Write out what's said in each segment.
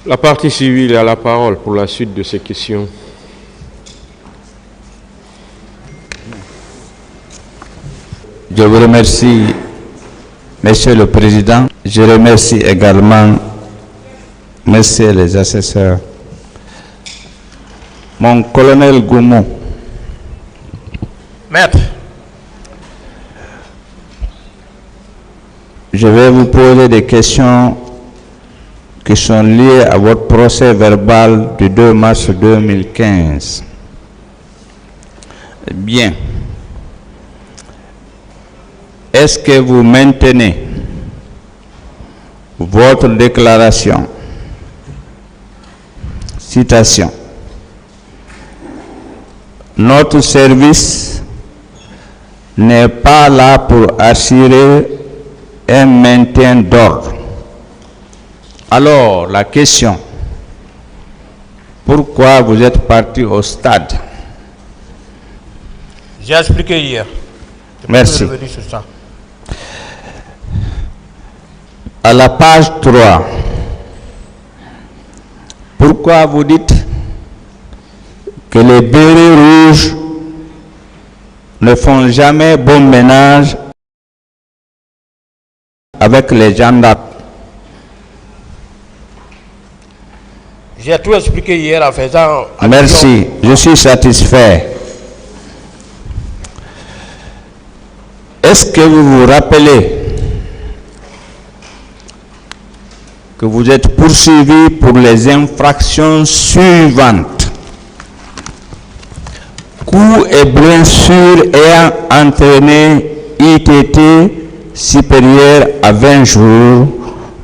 La partie civile a la parole pour la suite de ces questions. Je vous remercie, Monsieur le Président. Je remercie également Messieurs les assesseurs. Mon colonel Goumou. Maître. Je vais vous poser des questions qui sont liées à votre procès verbal du 2 mars 2015. Bien. Est-ce que vous maintenez votre déclaration? Citation. Notre service n'est pas là pour assurer un maintien d'ordre. Alors, la question, pourquoi vous êtes parti au stade? J'ai expliqué hier. Merci. À la page 3, pourquoi vous dites que les bérets rouges ne font jamais bon ménage avec les gendarmes? J'ai tout expliqué hier en faisant... Merci, je suis satisfait. Est-ce que vous vous rappelez que vous êtes poursuivi pour les infractions suivantes? Coups et blessures ayant entraîné ITT supérieur à 20 jours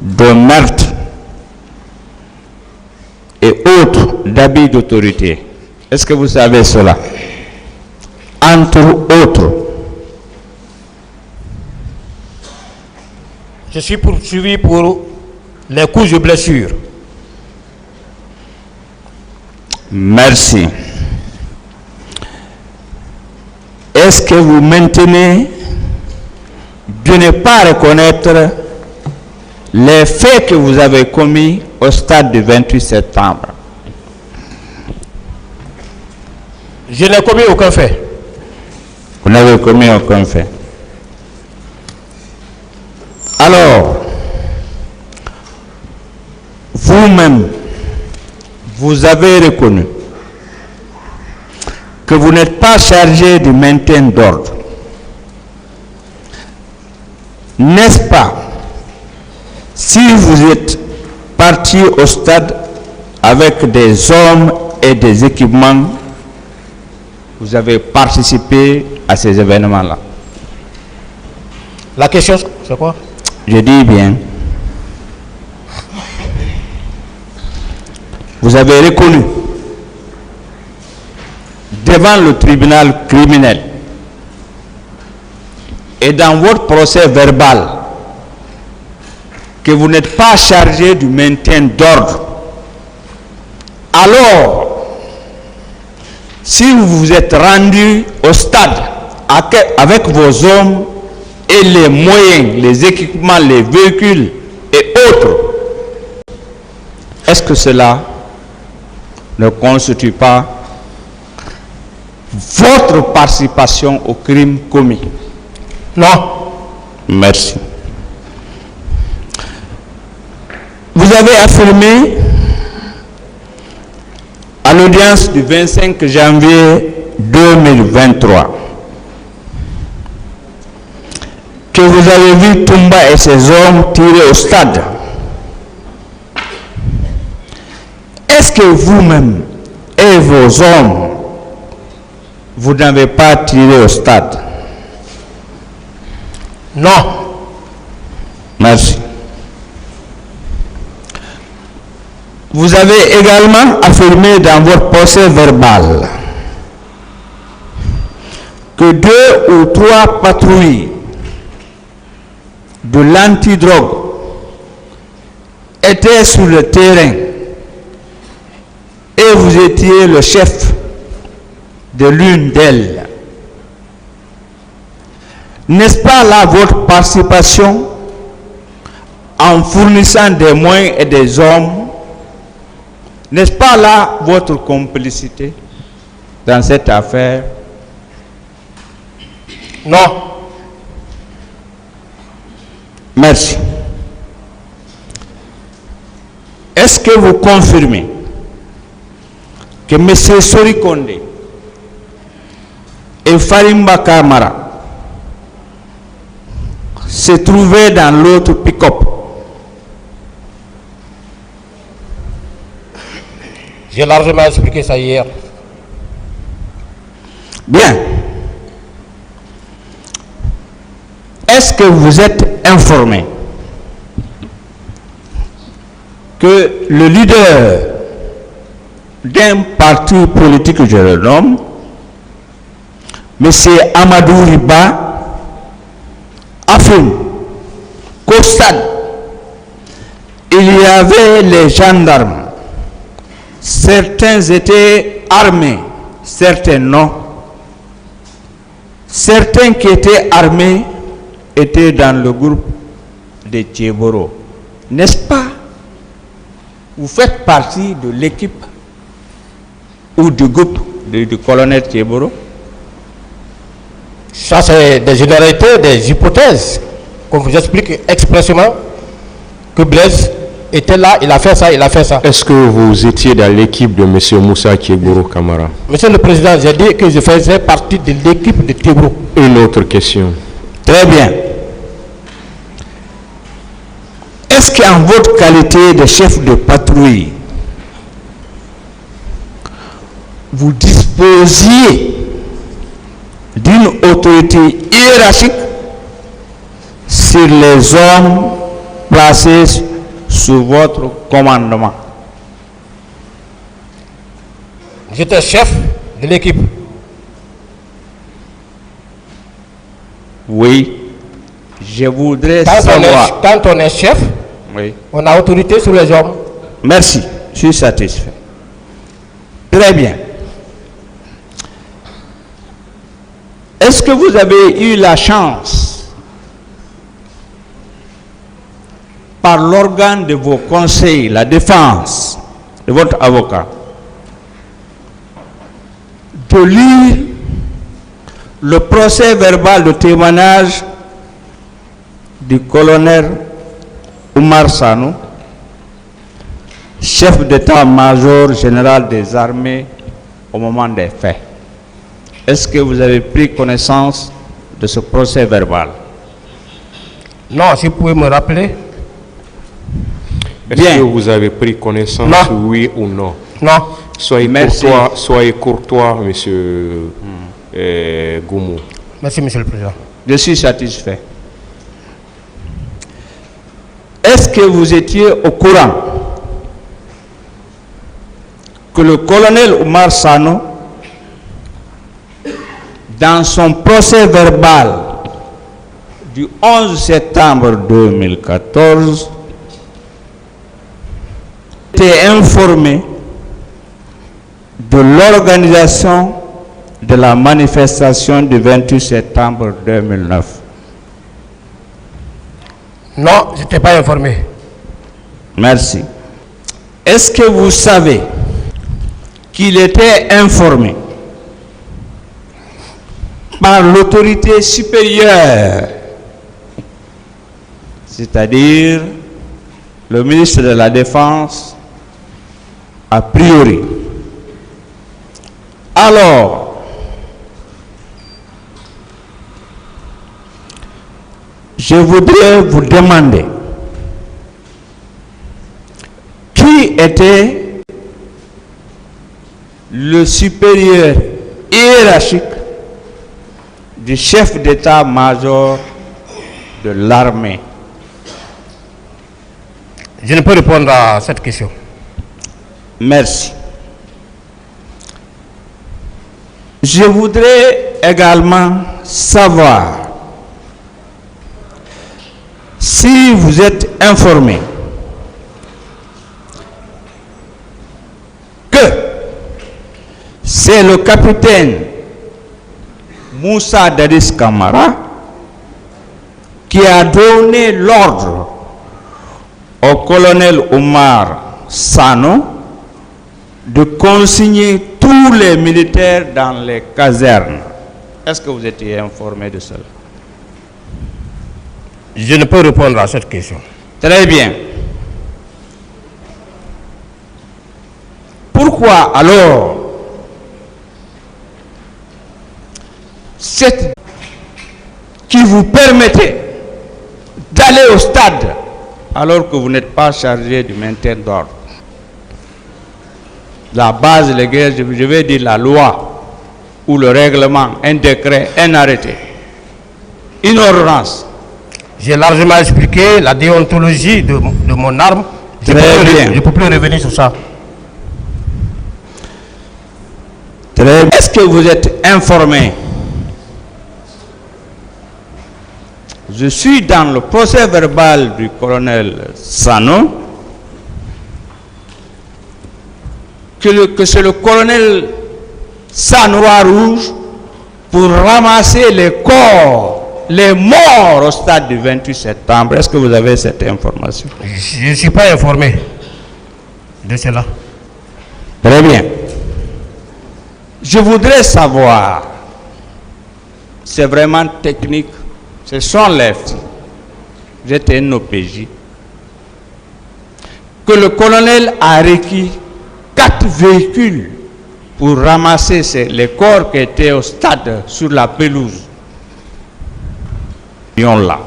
de meurtre et autres d'abus d'autorité. Est-ce que vous savez cela? Entre autres. Je suis poursuivi pour les coups et blessures. Merci. Est-ce que vous maintenez de ne pas reconnaître les faits que vous avez commis au stade du 28 septembre? Je n'ai commis aucun fait. Vous n'avez commis aucun fait. Alors, vous-même, vous avez reconnu que vous n'êtes pas chargé du maintien d'ordre. N'est-ce pas? Si vous êtes parti au stade avec des hommes et des équipements, vous avez participé à ces événements-là. La question, c'est quoi? Je dis bien. Vous avez reconnu devant le tribunal criminel et dans votre procès verbal que vous n'êtes pas chargé du maintien d'ordre. Alors, si vous vous êtes rendu au stade avec vos hommes et les moyens, les équipements, les véhicules et autres, est-ce que cela ne constitue pas votre participation au crime commis? Non. Merci. Vous avez affirmé à l'audience du 25 janvier 2023 que vous avez vu Toumba et ses hommes tirer au stade. Est-ce que vous-même et vos hommes, vous n'avez pas tiré au stade? Non. Merci. Vous avez également affirmé dans votre procès verbal que 2 ou 3 patrouilles de l'antidrogue étaient sur le terrain et vous étiez le chef de l'une d'elles. N'est-ce pas là votre participation en fournissant des moyens et des hommes N'est-ce pas là votre complicité dans cette affaire? Non. Merci. Est-ce que vous confirmez que M. Sori Kondé et Farimba Kamara se trouvaient dans l'autre pick-up? J'ai largement expliqué ça hier. Bien. Est-ce que vous êtes informé que le leader d'un parti politique, je le nomme, M. Amadou Riba, affirme qu'au stade, il y avait les gendarmes. Certains étaient armés, certains non. Certains qui étaient armés étaient dans le groupe de Tchéboro. N'est-ce pas? Vous faites partie de l'équipe ou du groupe du colonel Tchéboro? Ça, c'est des généralités, des hypothèses. Comme vous explique expressément que Blaise était là, il a fait ça, il a fait ça. Est-ce que vous étiez dans l'équipe de M. Moussa Tchéboro Kamara? Monsieur le Président, j'ai dit que je faisais partie de l'équipe de Tchéboro. Une autre question. Très bien. Est-ce qu'en votre qualité de chef de patrouille, vous disposiez d'une autorité hiérarchique sur les hommes placés sous votre commandement? J'étais chef de l'équipe. Oui. Je voudrais savoir. Quand on est chef, Oui. on a autorité sur les hommes. Merci. Je suis satisfait. Très bien. Est-ce que vous avez eu la chance, par l'organe de vos conseils, la défense de votre avocat, de lire le procès verbal de témoignage du colonel Oumar Sanou, chef d'état-major général des armées au moment des faits? Est-ce que vous avez pris connaissance de ce procès verbal? Non, si vous pouvez me rappeler. Est-ce que vous avez pris connaissance, Non. oui ou non? Non. Soyez courtois, monsieur Goumou. Merci, Monsieur le Président. Je suis satisfait. Est-ce que vous étiez au courant que le colonel Oumar Sanou, dans son procès verbal du 11 septembre 2014, était informé de l'organisation de la manifestation du 28 septembre 2009? Non, je n'étais pas informé. Merci. Est-ce que vous savez qu'il était informé par l'autorité supérieure, c'est-à-dire le ministre de la Défense, a priori? Alors, je voudrais vous demander qui était le supérieur hiérarchique du chef d'état-major de l'armée? Je ne peux répondre à cette question. Merci. Je voudrais également savoir si vous êtes informé que c'est le capitaine Moussa Dadis Kamara qui a donné l'ordre au colonel Oumar Sanou de consigner tous les militaires dans les casernes. Est-ce que vous étiez informé de cela? Je ne peux répondre à cette question. Très bien. Pourquoi alors cette qui vous permettait d'aller au stade alors que vous n'êtes pas chargé du maintien d'ordre? La base légale, je vais dire la loi ou le règlement, un décret, un arrêté, une ordonnance. J'ai largement expliqué la déontologie de mon arme. Je ne peux plus revenir sur ça. Très bien. Est-ce que vous êtes informé? Je suis dans le procès verbal du colonel Sano que c'est le colonel Sanois Rouge pour ramasser les corps, les morts au stade du 28 septembre. Est-ce que vous avez cette information? Je ne suis pas informé de cela. Très bien. Je voudrais savoir, c'est vraiment technique, ce sont les filles, j'étais un OPJ, que le colonel a requis 4 véhicules pour ramasser les corps qui étaient au stade sur la pelouse. Là.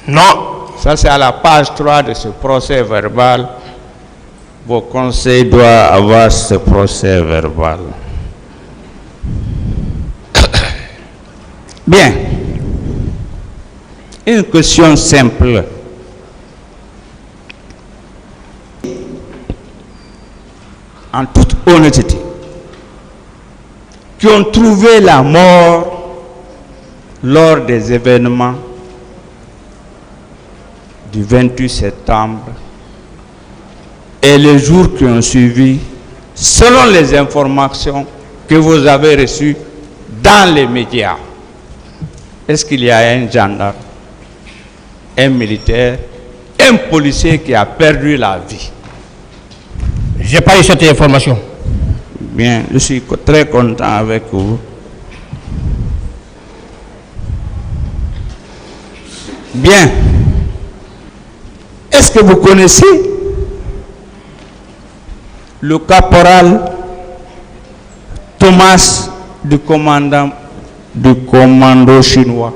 Non. Ça c'est à la page 3 de ce procès verbal. Vos conseils doivent avoir ce procès verbal. Bien. Une question simple. En toute honnêteté, qui ont trouvé la mort lors des événements du 28 septembre et les jours qui ont suivi, selon les informations que vous avez reçues dans les médias. Est-ce qu'il y a un gendarme, un militaire, un policier qui a perdu la vie? Je n'ai pas eu cette information. Bien, je suis très content avec vous. Bien. Est-ce que vous connaissez le caporal Thomas du commando chinois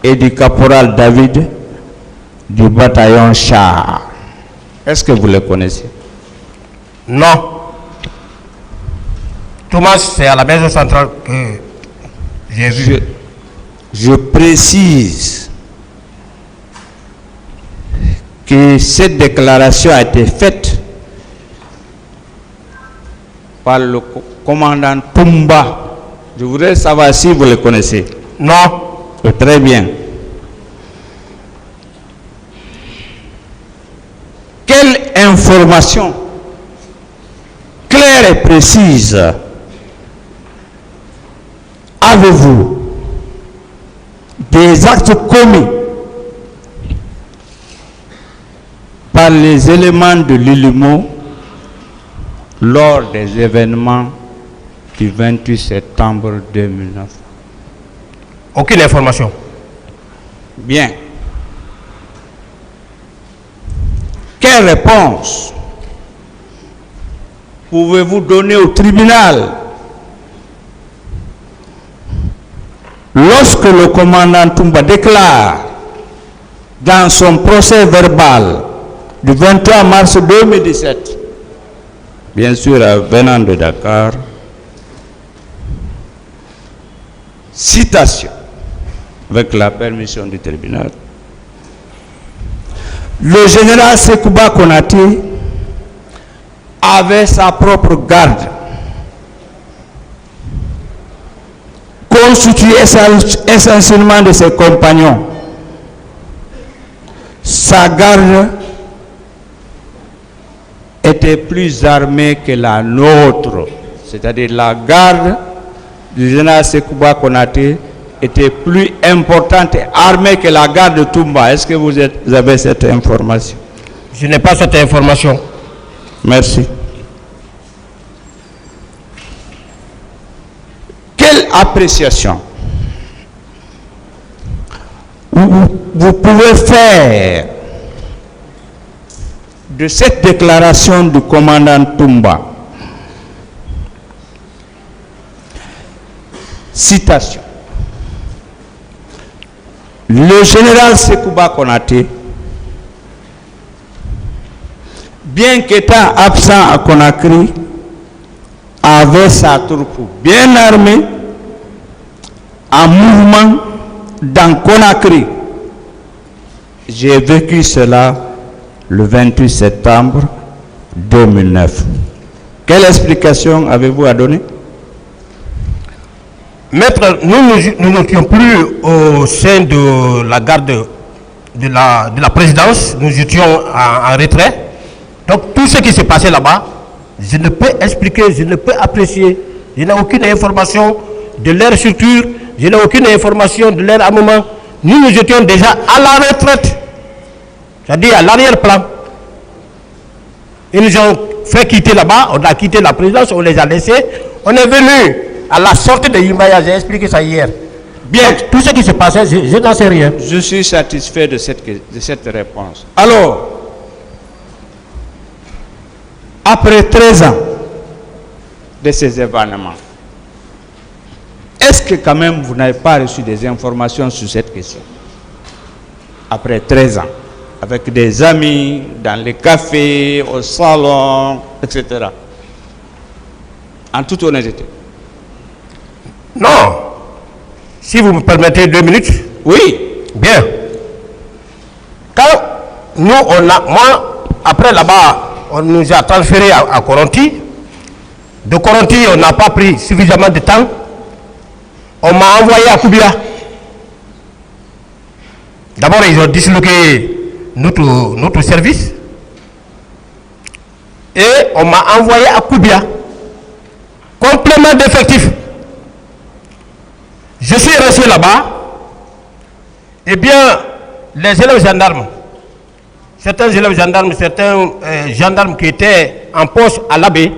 et du caporal David du bataillon Char? Est-ce que vous le connaissez? Non. Thomas, c'est à la maison centrale que j'ai vu. Je précise que cette déclaration a été faite par le commandant Pumba. Je voudrais savoir si vous le connaissez. Non. Très bien. Quelle information claire et précise avez-vous des actes commis par les éléments de l'ILUMO lors des événements du 28 septembre 2009? Aucune information. Bien. Quelle réponse pouvez-vous donner au tribunal lorsque le commandant Toumba déclare dans son procès verbal du 23 mars 2017, bien sûr venant de Dakar, citation, avec la permission du tribunal, le général Sekouba Konaté avait sa propre garde, constituée essentiellement de ses compagnons. Sa garde était plus armée que la nôtre, c'est-à-dire la garde du général Sekouba Konaté était plus importante et armée que la garde de Toumba. Est-ce que vous avez cette information? Je n'ai pas cette information. Merci. Quelle appréciation vous pouvez faire de cette déclaration du commandant Toumba? Citation. Le général Sekouba Konaté, bien qu'étant absent à Conakry, avait sa troupe bien armée en mouvement dans Conakry. J'ai vécu cela le 28 septembre 2009. Quelle explication avez-vous à donner? Maître, nous n'étions plus au sein de la garde de la présidence, nous étions en retrait. Donc tout ce qui s'est passé là-bas, je ne peux expliquer, je ne peux apprécier. Je n'ai aucune information de leur structure, je n'ai aucune information de leur armement. Nous étions déjà à la retraite, c'est-à-dire à l'arrière-plan. Ils nous ont fait quitter là-bas, on a quitté la présidence, on les a laissés. On est venu à la sortie de Yimaya, j'ai expliqué ça hier. Bien, donc, tout ce qui s'est passé, je n'en sais rien. Je suis satisfait de cette réponse. Alors, après 13 ans de ces événements, est-ce que quand même vous n'avez pas reçu des informations sur cette question? Après 13 ans, avec des amis, dans les cafés, au salon, etc. En toute honnêteté. Non. Si vous me permettez 2 minutes. Oui. Bien. Quand nous, moi, après là-bas, on nous a transférés à Koronti. De Koronti, on n'a pas pris suffisamment de temps. On m'a envoyé à Koubia. D'abord, ils ont disloqué notre service. Et on m'a envoyé à Koubia. Complément d'effectifs. Je suis resté là-bas. Eh bien, les élèves gendarmes, certains élèves gendarmes, certains gendarmes qui étaient en poste à l'abbé,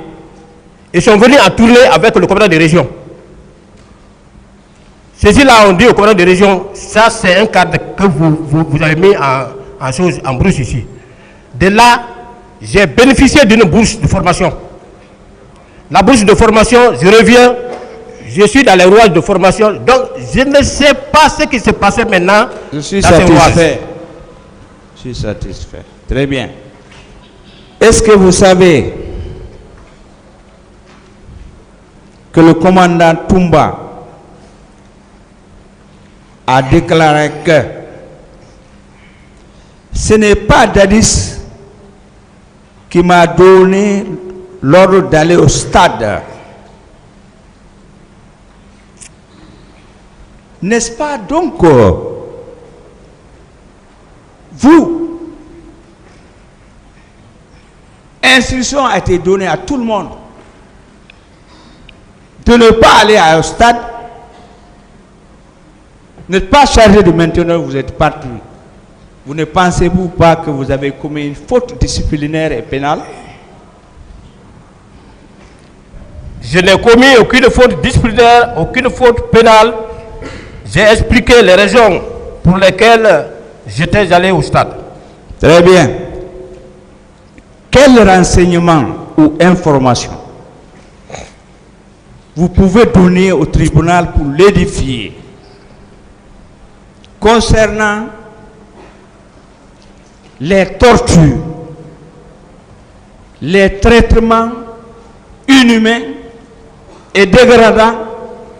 ils sont venus en tournée avec le commandant de région. Ceux-là ont dit au commandant de région, ça c'est un cadre que vous avez mis en brousse ici. De là, j'ai bénéficié d'une bourse de formation. La bourse de formation, je reviens, je suis dans les rouages de formation, donc je ne sais pas ce qui se passait maintenant. Je suis satisfait. Je suis satisfait. Très bien. Est-ce que vous savez que le commandant Toumba a déclaré que ce n'est pas Dadis qui m'a donné l'ordre d'aller au stade. N'est-ce pas donc vous, instruction a été donnée à tout le monde de ne pas aller au stade. N'êtes pas chargé de maintenir, vous êtes parti. Vous ne pensez-vous pas que vous avez commis une faute disciplinaire et pénale? Je n'ai commis aucune faute disciplinaire, aucune faute pénale. J'ai expliqué les raisons pour lesquelles j'étais allé au stade. Très bien. Quel renseignement ou information vous pouvez donner au tribunal pour l'édifier concernant les tortures, les traitements inhumains et dégradants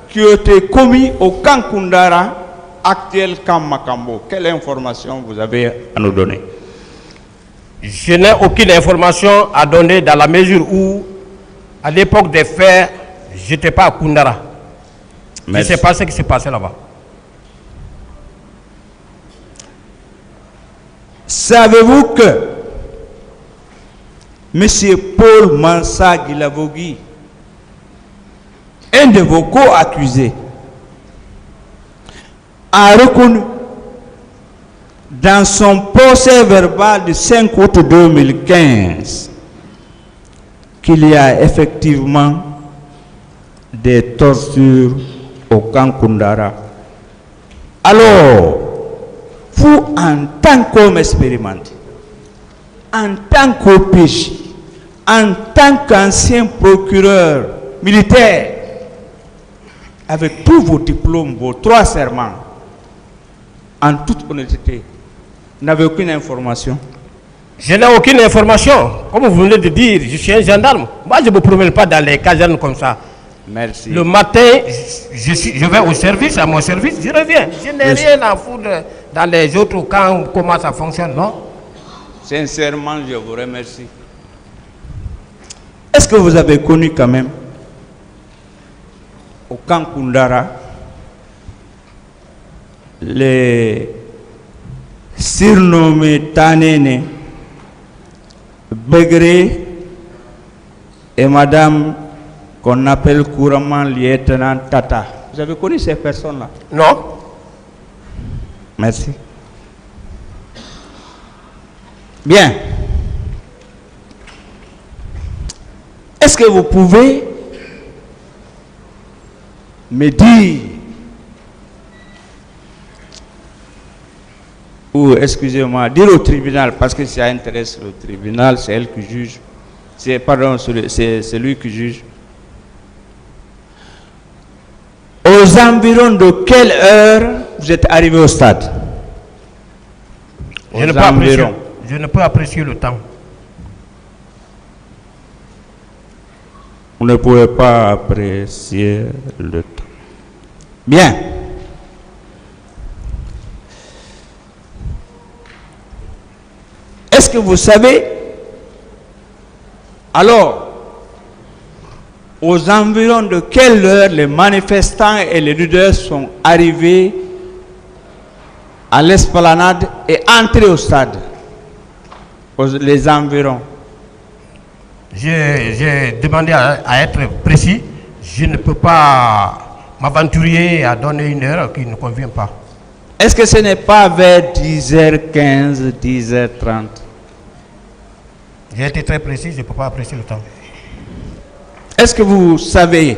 qui ont été commis au camp Koundara, actuel camp Makambo? Quelle information vous avez à nous donner? Je n'ai aucune information à donner dans la mesure où, à l'époque des faits, je n'étais pas à Koundara. Je ne sais pas ce qui s'est passé là-bas. Savez-vous que M. Paul Mansa Guilavogui, un de vos co-accusés, a reconnu dans son procès verbal du 5 août 2015 qu'il y a effectivement des tortures au camp Koundara. Alors, vous, en tant qu'homme expérimenté, en tant qu'OPJ, en tant qu'ancien procureur militaire, avec tous vos diplômes, vos 3 serments, en toute honnêteté, n'avez aucune information? Je n'ai aucune information. Comme vous venez de dire, je suis un gendarme. Moi, je ne me promène pas dans les casernes comme ça. Merci. Le matin, je vais au service, à mon service, je reviens. Je n'ai rien à foutre dans les autres camps, comment ça fonctionne, non? Sincèrement, je vous remercie. Est-ce que vous avez connu quand même, au camp Koundara, les surnommés Tanene, Begré et madame qu'on appelle couramment lieutenant Tata? Vous avez connu ces personnes-là? Non. Merci. Bien. Est-ce que vous pouvez me dire, ou excusez-moi, dire au tribunal, parce que ça intéresse le tribunal, c'est elle qui juge, c'est lui qui juge, aux environs de quelle heure vous êtes arrivé au stade? Je ne peux apprécier le temps. Vous ne pouvez pas apprécier le temps. Bien. Est-ce que vous savez, alors, aux environs de quelle heure les manifestants et les leaders sont arrivés à l'esplanade et entrés au stade? Les environs. J'ai demandé à être précis. Je ne peux pas m'aventurer à donner une heure qui ne convient pas. Est-ce que ce n'est pas vers 10h15, 10h30? J'ai été très précis, je ne peux pas apprécier le temps. Est-ce que vous savez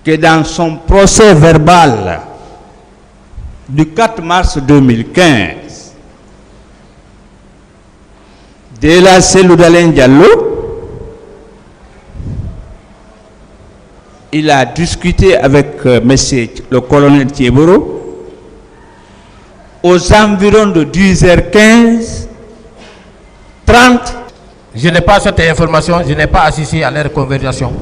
que dans son procès verbal du 4 mars 2015, Dela Seloudalen Diallo, il a discuté avec le colonel Thieboro aux environs de 10h15, 30. Je n'ai pas cette information, je n'ai pas assisté à leur conversation.